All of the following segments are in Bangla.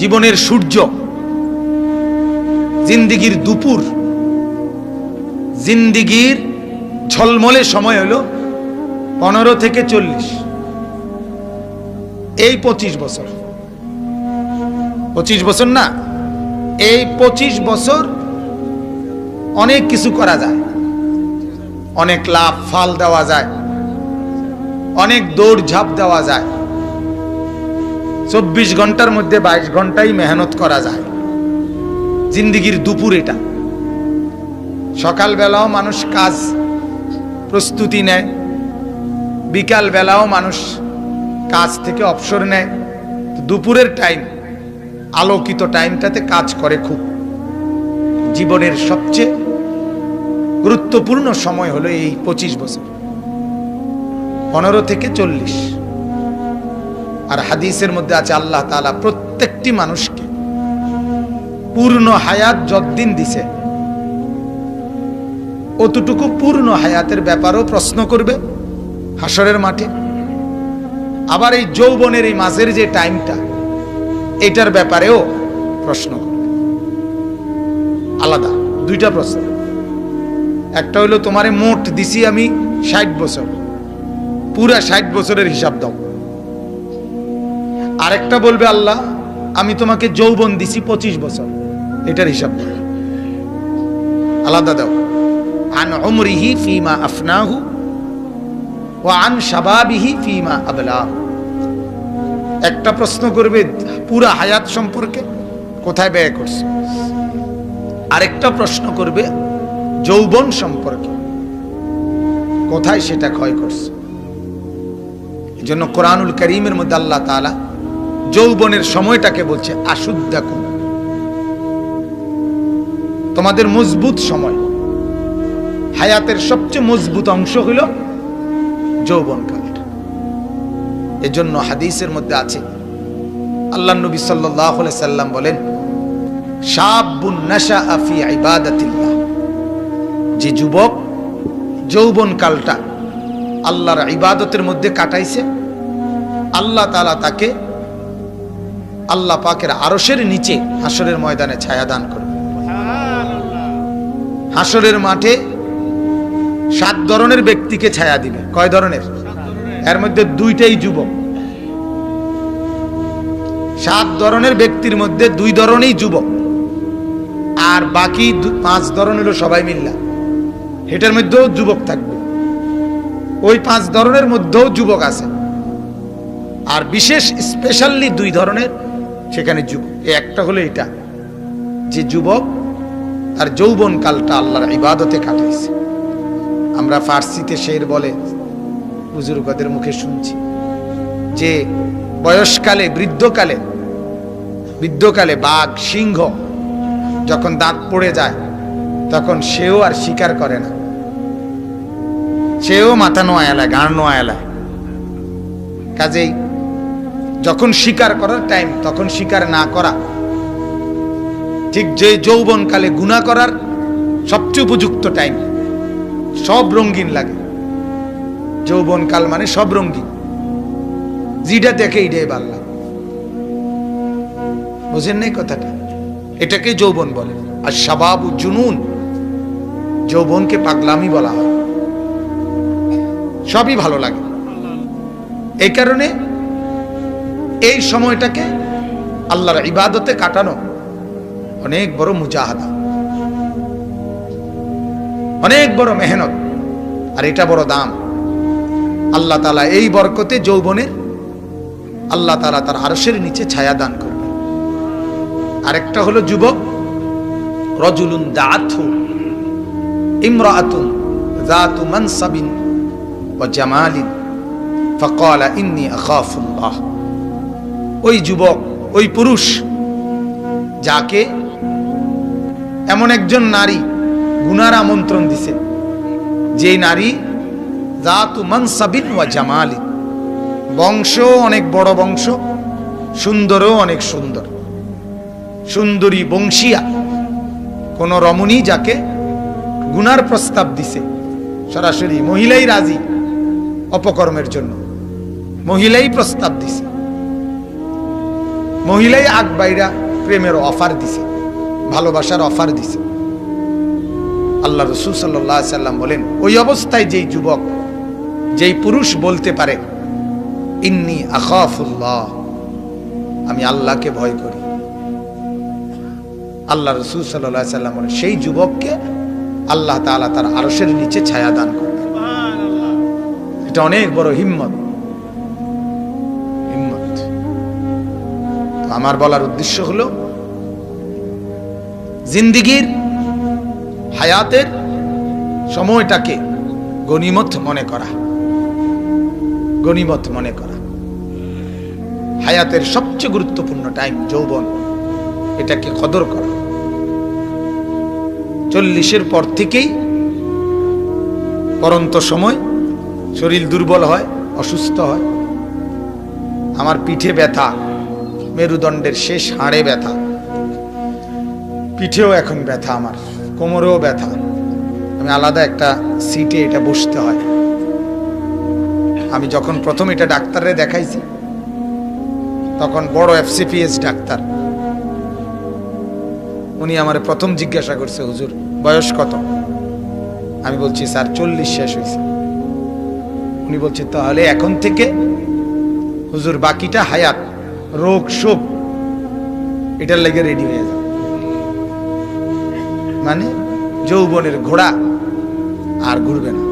জীবনের সূর্য, জিন্দিগির দুপুর, জিন্দিগির ঝলমলে সময় হলো 15 থেকে 40। এই 25 বছর, 25 বছর না, এই 25 বছর অনেক কিছু করা যায়, অনেক লাভ ফাল দেওয়া যায়, অনেক দৌড় ঝাঁপ দেওয়া যায়। 24 ঘন্টার মধ্যে 22 ঘন্টাই মেহনত করা যায়। জিন্দিগির দুপুর এটা। সকালবেলাও মানুষ কাজ প্রস্তুতি নেয়, বিকাল বেলাও মানুষ কাজ থেকে অবসর নেয়। দুপুরের টাইম, আলোকিত টাইমটাতে কাজ করে খুব। জীবনের সবচেয়ে গুরুত্বপূর্ণ সময় হলো এই 25 বছর, 15 থেকে 40। আর হাদিসের মধ্যে আছে আল্লাহ তাআলা প্রত্যেকটি মানুষকে পূর্ণ হায়াত যতদিন দিছে অতটুকু পূর্ণ হায়াতের ব্যাপারেও প্রশ্ন করবে হাসরের মাঠে। আবার এই যৌবনের এই মাঝের যে টাইমটা, এটার ব্যাপারেও প্রশ্ন করবে। আলাদা দুইটা প্রশ্ন। একটা হলো তোমারে মোট দিছি আমি 60 বছর, পুরা 60 বছরের হিসাব দাও। আরেকটা বলবে আল্লাহ আমি তোমাকে যৌবন দিছি 25 বছর, এটার হিসাব দাও, আলাদা দাও। আন উমরিহি ফিমা আফনাহু ওয়া আন শাবাবিহি ফিমা আবলাহু। একটা প্রশ্ন করবে পুরা হায়াত সম্পর্কে, কোথায় ব্যয় করছে। আরেকটা প্রশ্ন করবে যৌবন সম্পর্কে, কোথায় সেটা ক্ষয় করছে। এই জন্য কোরআনুল কারীমের মধ্যে আল্লাহ তাআলা যৌবনের সময়টাকে বলছে আশুদ্দাকুম, তোমাদের মজবুত সময়। হায়াতের সবচেয়ে মজবুত অংশ হল যৌবনকালটা। এজন্য হাদিসের মধ্যে আছে আল্লাহ নবী সাল্লাল্লাহু আলাইহি সাল্লাম বলেন, শাবুন নাশাআ ফি ইবাদাতিল্লাহ, যে যুবক যৌবনকালটা আল্লাহর ইবাদতের মধ্যে কাটাইছে, আল্লাহ তাআলা তাকে আল্লাহ পাকের আরশের নিচে হাসরের ময়দানে ছায়া দান করবে। হাসরের মাঠে 7 ধরনের ব্যক্তিকে ছায়া দিবে। কয় ধরনের? এর মধ্যে 2টাই যুবক। 7 ধরনের ব্যক্তির মধ্যে 2 ধরনেরই যুবক, আর বাকি 5 ধরন হলো সবাই মিল্লা। এটার মধ্যেও যুবক থাকবে, ওই 5 ধরনের মধ্যেও যুবক আছে। আর বিশেষ স্পেশালি 2 ধরনের সেখানে যুবক। একটা হলো এটা, যে যুবক তার যৌবন কালটা আল্লাহর ইবাদতে কাটাইছে। আমরা ফার্সিতে শের বলে বুজুর্গদের মুখে শুনছি যে বয়সকালে, বৃদ্ধকালে বাঘ সিংহ যখন দাঁত পড়ে যায় তখন সেও আর শিকার করে না, সেও মাথা নোয়া এলায়, গাঁড় নোয়া এলায়। কাজেই যখন শিকার করার টাইম তখন শিকার না করা, ঠিক যে যৌবনকালে গুনাহ করার সবচেয়ে উপযুক্ত টাইম। সব রঙিন লাগে, যৌবনকাল মানে সব রঙিন, যেটা দেখে এটাই ভালো লাগে। বুঝেন নাই কথাটা? এটাকে যৌবন বলে। আর শাবাবু জুনুন, যৌবনকে পাগলামি বলা হয়। সবই ভালো লাগে। এই কারণে এই সময়টাকে আল্লাহর ইবাদতে কাটানো অনেক বড় মুজাহাদা, অনেক বড় মেহনত, আর এটা বড় দাম। আল্লাহ তাআলা এই বরকতে যৌবনের আল্লাহ তাআলা তার আরশের নিচে ছায়া দান করবে। আরেকটা হলো যুবক, রাজুলুন দাআতহু ইমরাআতুন যাতু মানসাবিন ওয়া জামালিন ফাকালা ইন্নী আখাফুল্লাহ। ওই যুবক, ওই পুরুষ যাকে এমন একজন নারী গুনার আমন্ত্রণ দিছে, যে নারী যাতু মানসাবিন ওয়া জামালিন, বংশ অনেক বড় বংশ, সুন্দরও অনেক সুন্দর, সুন্দরী বংশিয়া কোন রমণী যাকে গুনার প্রস্তাব দিছে, সরাসরি মহিলাই রাজি অপকর্মের জন্য, মহিলাই প্রস্তাব দিছে। মহিলাই আগ বাইরা প্রেমের অফার দিছে, ভালোবাসার অফার দিছে। আল্লাহ রাসূল সাল্লাল্লাহু আলাইহি সাল্লাম বলেন, ওই অবস্থায় যেই যুবক, যেই পুরুষ বলতে পারে ইন্নী আখাফুল্লাহ, আমি আল্লাহকে ভয় করি, আল্লাহ রাসূল সাল্লাল্লাহু আলাইহি সাল্লাম বলেন সেই যুবককে আল্লাহ তাআলা তার আরশের নিচে ছায়া দান করবেন। এটা অনেক বড় হিম্মত। আমার বলার উদ্দেশ্য হলো জিন্দেগীর হায়াতের সময়টাকে গনিমত মনে করা, গনিমত মনে করা। হায়াতের সবচেয়ে গুরুত্বপূর্ণ টাইম যৌবন, এটাকে কদর করা। 40-এর পর থেকেই পরন্ত সময়, শরীর দুর্বল হয়, অসুস্থ হয়। আমার পিঠে ব্যথা, মেরুদণ্ডের শেষ হাড়ে ব্যথা, পিঠেও এখন ব্যথা, আমার কোমরেও ব্যথা। আমি আলাদা একটা সিটে এটা বসতে হয়। আমি যখন প্রথম এটা ডাক্তারে দেখাইছি তখন বড় FCPS ডাক্তার, উনি আমার প্রথম জিজ্ঞাসা করছে, হুজুর বয়স কত? আমি বলছি স্যার 40 শেষ হয়েছে। উনি বলছে তাহলে এখন থেকে হুজুর বাকিটা হায়াত, রোগ শোক এটার লেগে রেডি হয়ে যাবে। মানে যৌবনের ঘোড়া আর ঘুরবে না,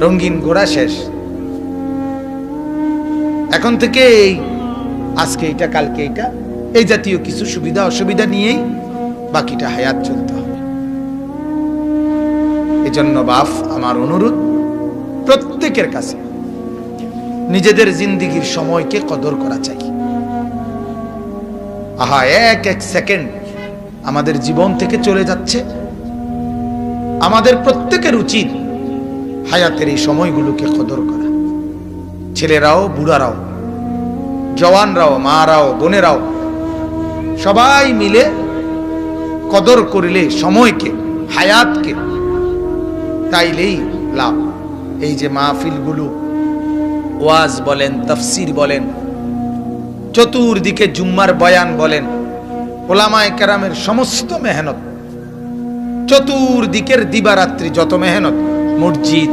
রঙিন ঘোড়া শেষ। এখন থেকে এই আজকে এটা কালকে এটা, এই জাতীয় কিছু সুবিধা অসুবিধা নিয়েই বাকিটা হায়াত চলতে হবে। এজন্য বাপ, আমার অনুরোধ প্রত্যেকের কাছে নিজেদের জিন্দেগীর সময়কে কদর করা চাই। আহা, এক এক সেকেন্ড আমাদের জীবন থেকে চলে যাচ্ছে। আমাদের প্রত্যেকের উচিত হায়াতের এই সময়গুলোকে কদর করা। ছেলেরাও, বুড়ারাও, জওয়ানরাও, মারাও, বোনেরাও সবাই মিলে কদর করলে সময়কে, হায়াতকে, তাইলেই লাভ। এই যে মাহফিলগুলো, ওয়াজ বলেন, তাফসীর বলেন, চতুর্দিকে জুম্মার বয়ান বলেন, ওলামায়ে কেরামের সমস্ত মেহনত, চতুর্দিকের দিবারাত্রি যত মেহনত, মসজিদ,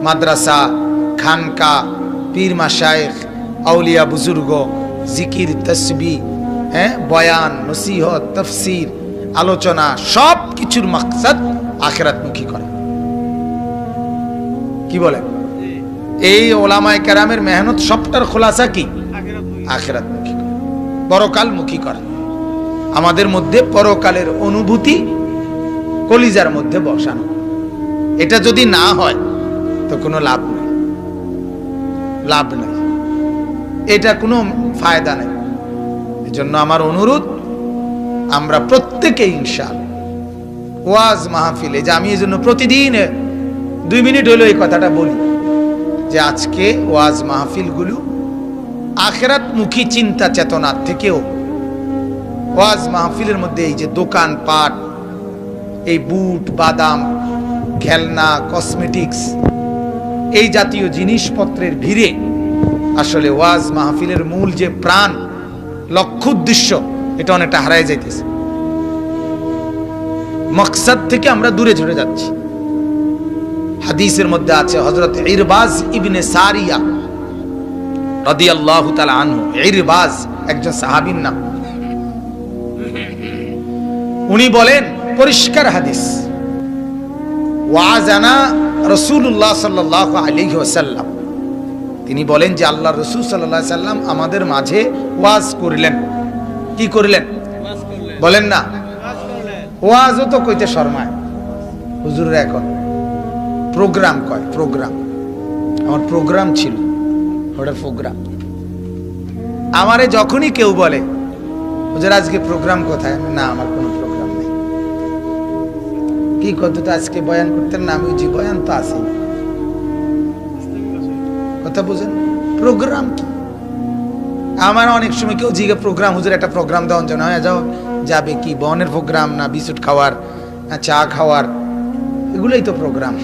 মাদ্রাসা, খানকা, পীর মাশায়েখ, আউলিয়া বুজুর্গ, জিকির, তাসবিহ, বয়ান, নসিহত, তাফসীর, আলোচনা, সব কিছুর মাকসাদ আখিরাতমুখী করা। কি বলেন? এই ওলামায়ে কেরামের মেহনত সবটার খোলাসা কি? আখিরাতমুখী করা, পরকালমুখী করা। আমাদের মধ্যে পরকালের অনুভূতি কলিজার মধ্যে বসানো। এটা যদি না হয় তো কোনো লাভ নেই, লাভ নেই, এটা কোনো ফায়দা নেই। এজন্য আমার অনুরোধ, আমরা প্রত্যেকে ইনশাআল্লাহ ওয়াজ মাহফিলে, যে আমি এই জন্য প্রতিদিন 2 মিনিট হলো এই কথাটা বলি, যে আজকে ওয়াজ মাহফিলগুলো আখিরাতমুখী চিন্তা চেতনার থেকেও, ওয়াজ মাহফিলের মধ্যে এই যে দোকান পাট, এই বুট বাদাম, খেলনা, কসমেটিক্স, এই জাতীয় জিনিসপত্রের ভিড়ে আসলে ওয়াজ মাহফিলের মূল যে প্রাণ, লক্ষ্য, উদ্দেশ্য, এটা অনেকটা হারায় যাইতেছে। মকসদ থেকে আমরা দূরে চলে যাচ্ছি। হাদিসের মধ্যে আছে, হযরত ইরবাজ ইবনে সারিয়া রাদিয়াল্লাহু তাআলা আনহু, ইরবাজ একজন সাহাবীর নাম। উনি বলেন, পরিষ্কার হাদিস, ওয়াজানা রাসূলুল্লাহ সাল্লাল্লাহু আলাইহি ওয়াসাল্লাম, তিনি বলেন যে আল্লাহর রাসূল সাল্লাল্লাহু আলাইহি সাল্লাম আমাদের মাঝে ওয়াজ করলেন। কি করলেন? বলেন না, ওয়াজও তো কইতে শর্মায় হুজুররা, এখন প্রোগ্রাম কয়। প্রোগ্রাম, আমার প্রোগ্রাম ছিল, ওটা প্রোগ্রাম। আমারে যখনই কেউ বলে হুজুর আজকে প্রোগ্রাম কোথায়, না আমার কোনো প্রোগ্রাম নেই। কি কতটা আজকে বয়ান করতেন না, আমি জি বয়ান তো আছে। কথা বুঝেন? প্রোগ্রাম কি? আমার অনেক সময় কেউ জিজ্ঞাসা, প্রোগ্রাম হুজুর একটা প্রোগ্রাম দেওয়ার জন্য, হয়ে যাও, যাবে কি বনের প্রোগ্রাম, না বিস্কুট খাওয়ার, না চা খাওয়ার, এগুলোই তো প্রোগ্রাম।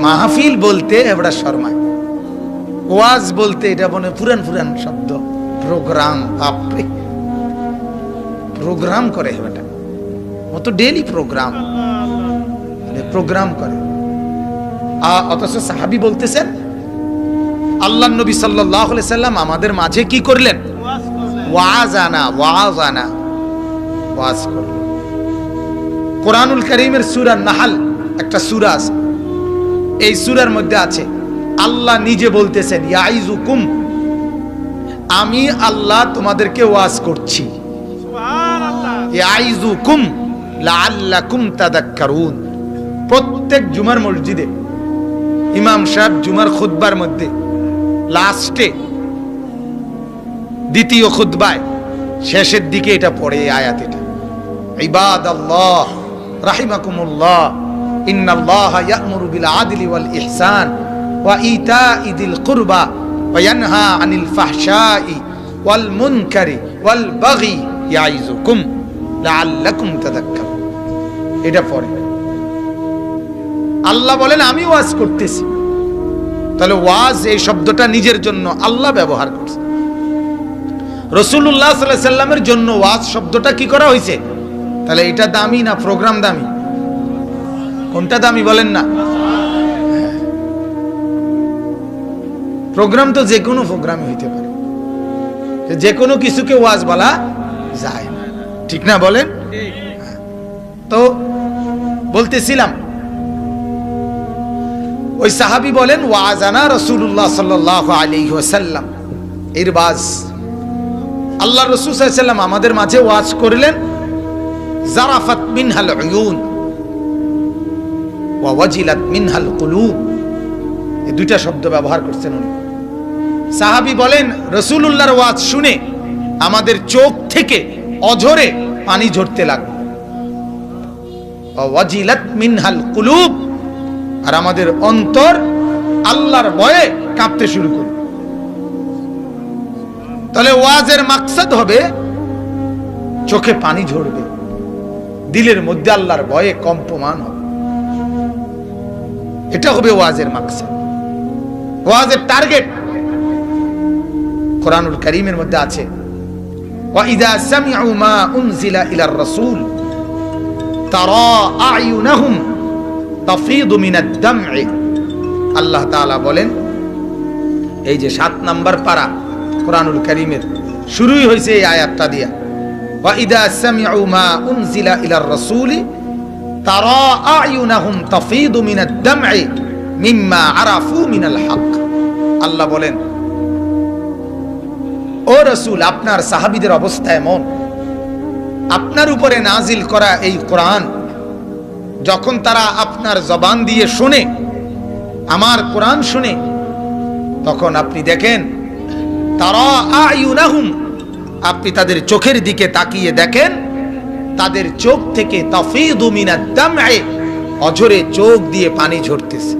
মাহফিল বলতে এবড়া শর্মায়, ওয়াজ বলতে এটা মনে পুরান পুরান শব্দ, প্রোগ্রাম, বাপরে, প্রোগ্রাম করে বেটা, ও তো ডেইলি প্রোগ্রাম করে। অথচ সাহাবী বলতেছেন আল্লাহর নবী সাল্লাল্লাহু আলাইহি সাল্লাম আমাদের মাঝে কি করলেন? ওয়াজ করলেন। কোরআনুল কারীমের সূরা নাহল একটা সূরা আছে, এই সূরার মধ্যে আছে আল্লাহ নিজে বলতেছেন ইয়াইজুকুম, আমি আল্লাহ তোমাদেরকে ওয়াজ করছি। সুবহানাল্লাহ। ইয়াইজুকুম লাআল্লাকুম তাযাক্কারুন। প্রত্যেক জুমার মসজিদে ইমাম সাহেব জুমার খুতবার মধ্যে লাস্টে দ্বিতীয় খুতবায় শেষের দিকে এটা পড়ে, এই আয়াত এটা, ইবাদাল্লাহ রাহিমাকুমুল্লাহ ইন্নাল্লাহা ইয়া'মুরু বিল আদলি ওয়াল ইহসান ওয়া ইতা'i যিল কুরবা ওয়া ইয়ানহা আনিল ফাহশাই ওয়াল মুনকারি ওয়াল বাগি ইয়াইজুকুম লাআল্লাকুম তাযাক্কারুন। এটা পড়ে আল্লাহ বলেন আমি ওয়াজ করতেছি। তাহলে ওয়াজ এই শব্দটা নিজের জন্য আল্লাহ ব্যবহার করছে। রাসূলুল্লাহ সাল্লাল্লাহু আলাইহি সাল্লামের জন্য ওয়াজ শব্দটা কি করা হয়েছে? তাহলে এটা দামি না প্রোগ্রাম দামি? কোনটা দামি বলেন না? প্রোগ্রাম তো যে কোনো প্রোগ্রামই হইতে পারে, যে কোনো কিছুকে ওয়াজ বলা যায়, ঠিক না বলেন? তো বলতেছিলাম ওই সাহাবী বলেন ওয়াজানা রাসূলুল্লাহ সাল্লাল্লাহু আলাইহি ওয়াসাল্লাম, ইরবাজ, আল্লাহ রাসূল সাল্লাল্লাহু আলাইহি ওয়াসাল্লাম আমাদের মাঝে ওয়াজ করলেন। জারাফাত মিনহাল উয়ুন ওয়া ওয়াজিলাত মিনহাল কুলুব, এই দুইটা শব্দ ব্যবহার করছেন উনি। সাহাবী বলেন রাসূলুল্লাহর ওয়াজ শুনে আমাদের চোখ থেকে অঝরে পানি ঝরতে লাগলো। ওয়া ওয়াজিলাত মিনহাল কুলুব, আর আমাদের অন্তর আল্লাহর ভয়ে কাঁপতে শুরু করে। তাহলে ওয়াজের মাকসাদ হবে চোখে পানি ঝরবে, দিলের মধ্যে আল্লাহর ভয়ে কম্পমান হবে, এটা হবে ওয়াজের মাকসাদ, ওয়াজের টার্গেট। কোরআনুল কারীমের মধ্যে আছে ওয়া ইযা সামি'ু মা উনজিলা ইলার রাসূল তারা আ'য়ুনাহুম তাফিদু মিনাদ দাম'i। আল্লাহ তাআলা বলেন, এই যে 7 নাম্বার পারা কোরআনুল কারীমের শুরুই হয়েছে এই আয়াতটা দিয়া, ওয়া ইযা সামি'ু মা উনজিলা ইলার রাসূলি তারা আ'য়ুনাহুম তাফিদু মিনাদ দাম'i মিম্মা আরাফু মিনাল হক। আল্লাহ বলেন ও রাসূল, আপনার সাহাবীদের অবস্থা এমন, আপনার উপরে নাজিল করা এই কোরআন যখন তারা আপনার জবান দিয়ে শুনে, আমার কোরআন শুনে, তখন আপনি দেখেন তারা আ'য়ুনাহুম, আপনি তাদের চোখের দিকে তাকিয়ে দেখেন তাদের চোখ থেকে তাফিদু মিনাদ দাম'i, অঝরে চোখ দিয়ে পানি ঝরতেছে।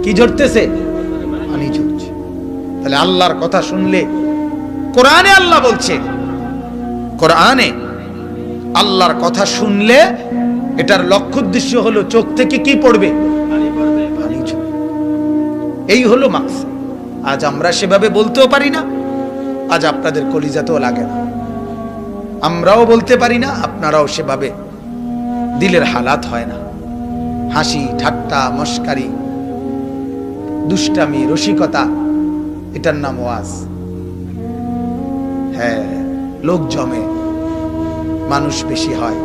কি ঝরতেছে? পানি ঝরছে। তাহলে আল্লাহর কথা শুনলে, কোরআনে আল্লাহ বলছে, কোরআনে আল্লাহর কথা শুনলে এটার লক্ষ্য উদ্দেশ্য হলো চোখ থেকে কি পড়বে? পানি ঝরবে। এই হলো মাকসাদ। আজ আমরা সেভাবে বলতেও পারি না, আজ আপনাদের কলিজাতেও লাগে না, আমরাও বলতে পারি না, আপনারাও সেভাবে দিলের হালাত হয় না। হাসি ঠাট্টা মস্কারি দুষ্টামি রসিকতা, এটার নাম ওয়াজ। হ্যাঁ, লোক জমে, মানুষ বেশি হয়।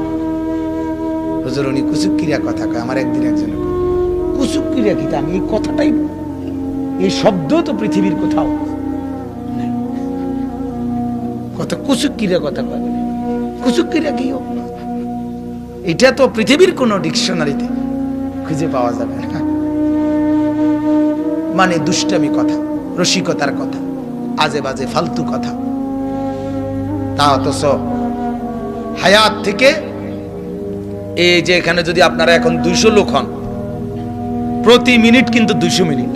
হুজুর উনি কুচুক্কিরিয়া কথা কয়। আমার একদিন একজন কুচুক্কিরিয়া কি? আমি এই কথাটাই, এই শব্দ তো পৃথিবীর কোথাও কত কুচুক্কিরিয়া কথা কয়। কুচুক্কিরিয়া কি? এটা তো পৃথিবীর কোন ডিকশনারিতে খুঁজে পাওয়া যাবে না। মানে দুষ্টামি কথা, রসিকতার কথা, আজে বাজে ফালতু কথা। তা অথচ হায়াত থেকে, এই যে এখানে যদি আপনারা এখন 200 লোক হন, প্রতি মিনিট কিন্তু 200 মিনিট।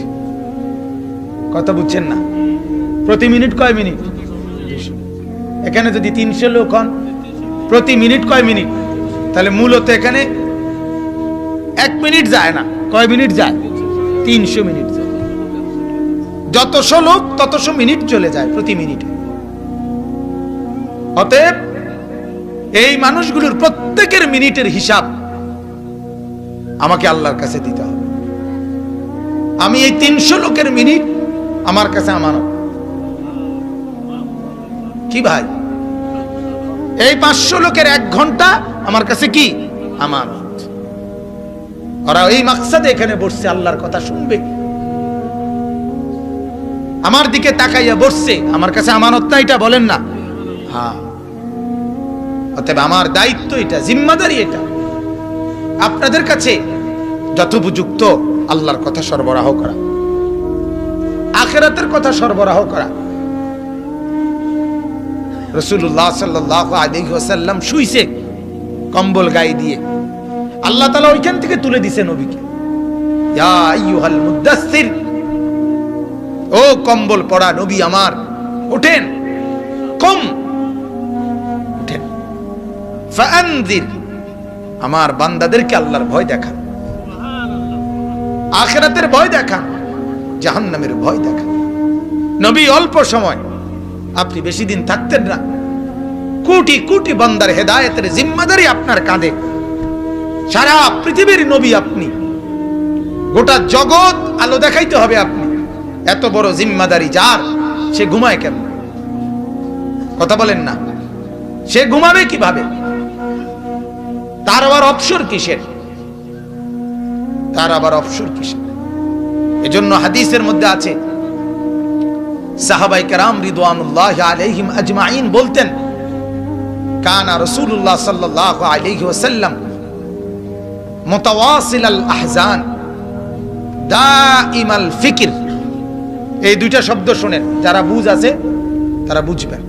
কথা বুঝছেন না? প্রতি মিনিট কয় মিনিট? 200। এখানে যদি 300 লোক হন, প্রতি মিনিট কয় মিনিট? তাহলে মূলত এখানে 1 মিনিট যায় না, কয় মিনিট যায়? 300 মিনিট যায়। যতশো লোক ততশো মিনিট চলে যায় প্রতি মিনিটে। অতএব এই মানুষগুলোর প্রত্যেকের মিনিটের হিসাব আমাকে আল্লাহর কাছে দিতে হবে। আমি এই 300 লোকের মিনিট আমার কাছে আমানত। কি ভাই, এই 500 লোকের 1 ঘন্টা আমার কাছে কি আমানত। ওরা এই মাকসাদে এখানে বসছে, আল্লাহর কথা শুনবে, আমার দিকে তাকাইয়া বসছে, আমার কাছে আমানত না, এটা বলেন না? হ্যাঁ। অতএব আমার দায়িত্ব এটা, জিম্মাদারি এটা, আপনাদের কাছে যথোপযুক্ত আল্লাহর কথা সরবরাহ করা, আখিরাতের কথা সরবরাহ করা। রাসূলুল্লাহ সাল্লাল্লাহু আলাইহি ওয়াসাল্লাম শুইছে কম্বল গায়ে দিয়ে, আল্লাহ তাআলা ওইখান থেকে তুলে দিছে নবীকে, ইয়া আইয়ুহাল মুদাসসির, ও কম্বল পড়া নবী আমার, ওঠেন, কম, ওঠেন, ফাআনযির, আমার বান্দাদেরকে আল্লাহর ভয় দেখান, আখিরাতের ভয় দেখান, জাহান্নামের ভয় দেখান। নবী অল্প সময়, আপনি বেশি দিন থাকতেন না, কোটি কোটি বান্দার হেদায়েতের জিম্মাদারি আপনার কাঁধে, সারা পৃথিবীর নবী আপনি, গোটা জগৎ আলো দেখাইতে হবে আপনি, এত বড় জিম্মাদারি যার, সে ঘুমায় কেন? কথা বলেন না, সে ঘুমাবে কিভাবে? তার আবার অবসর কিসের? তার আবার অবসর কিসের? এজন্য হাদিসের মধ্যে আছে, সাহাবায়ে কেরাম রিদওয়ানুল্লাহি আলাইহিম আজমাইন বলতেন, কানা রাসূলুল্লাহ সাল্লাল্লাহু আলাইহি ওয়াসাল্লাম মুতাওয়াসিলাল আহজান দাইমাল ফিকির। এই দুইটা শব্দ শুনেন, যারা বুঝ আছে তারা বুঝবেন।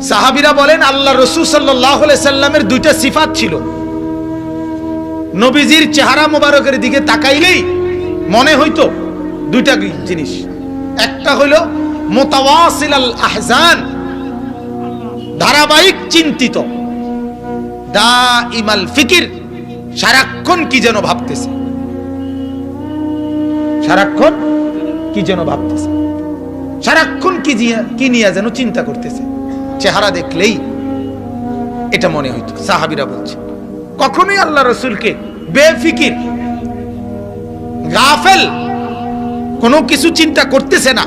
সাহাবীরা বলেন, আল্লাহ রাসূল সাল্লাল্লাহু আলাইহি সাল্লামের দুইটা সিফাত ছিল, নবীজির চেহারা মোবারকের দিকে তাকাইলেই মনে হইতো দুইটা জিনিস। একটা হলো মুতাওয়াসিলাল আহজান, ধারাবাহিক চিন্তিত, দাইমাল ফিকির, সারাক্ষণ কি যেন ভাবতেছে, সারাক্ষণ কি যেন ভাবতেছে, সারাক্ষণ কি নিয়ে যেন চিন্তা করতেছে। চেহারা দেখলেই এটা মনে হইতো। সাহাবীরা বলছে, কখনোই আল্লাহ রাসূলকে বেফিকির, গাফেল, কোনো কিছু চিন্তা করতেছে না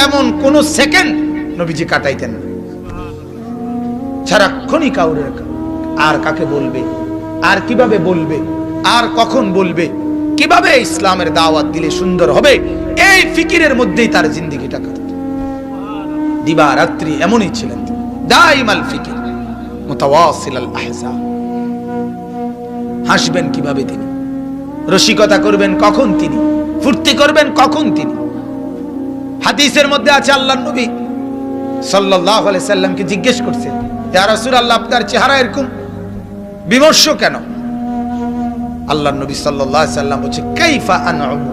এমন কোন সেকেন্ড নবীজি কাটাইতেন না। সারাক্ষণই কাউরে আর কাকে বলবে, আর কিভাবে বলবে, আর কখন বলবে, কিভাবে ইসলামের দাওয়াত দিলে সুন্দর হবে, এই ফিকিরের মধ্যেই তার জিন্দেগিটা কাটত। দিবা রাত্রি এমনই ছিলেন, দাইমাল ফিকির, মুতাওয়াসিলাল আহজান। হাসবেন কিভাবে তিনি, রসিকতা করবেন কখন তিনি, ফুর্তি করবেন কখন তিনি। হাদিসের মধ্যে আছে, আল্লাহর নবী সাল্লাল্লাহু আলাইহি সাল্লামকে জিজ্ঞেস করছেন, ইয়া রাসূলুল্লাহ, আপনার চেহারা এরকম বিমর্ষ কেন? আল্লাহর নবী সাল্লাল্লাহু আলাইহি সাল্লাম বলছে, কাইফা আনউমু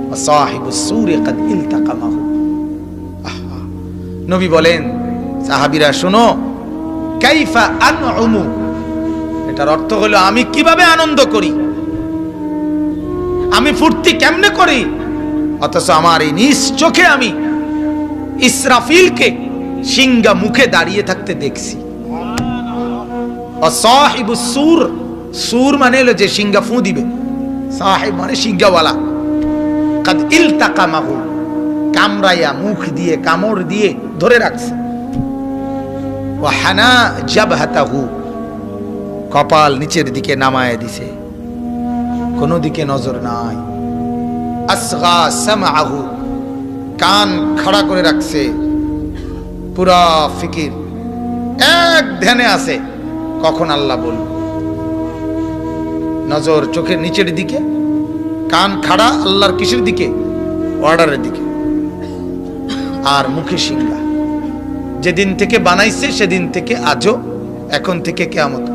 ওয়া সাহিবুস সূরি কাদ ইলতাকামাহু। নবী বলেন, সাহাবীরা শোনো, কাইফা আনউমু, এটার অর্থ হলো আমি কিভাবে আনন্দ করি, আমি ফুর্তি কেমনে করি, অথচ আমার এই নিজ চোখে আমি ইসরাফিলকে সিংহা মুখে দাঁড়িয়ে থাকতে দেখছি। সাহিবুস সূর, সূর মানে হলো যে সিংহা ফু দিবে, সাহিব মানে সিংহাওয়ালা। কাদ ইলতাকামাহু, কামড়াইয়া, মুখ দিয়ে কামড় দিয়ে ধরে রাখছে। ওয়া হানা জাবহাতাহু, কপাল নিচের দিকে নামায় দিছে, কোনো দিকে নজর নাই। আসগা সামআহু, কান খাড়া করে রাখছে, পুরা ফিকির, এক ধ্যানে আছে কখন আল্লাহ বলবে। নজর চোখের নিচের দিকে, কান খাড়া আল্লাহর কিসের দিকে? অর্ডারের দিকে। আর মুখে সিংহা। যেদিন থেকে বানাইছে সেদিন থেকে আজও, এখন থেকে কিয়ামত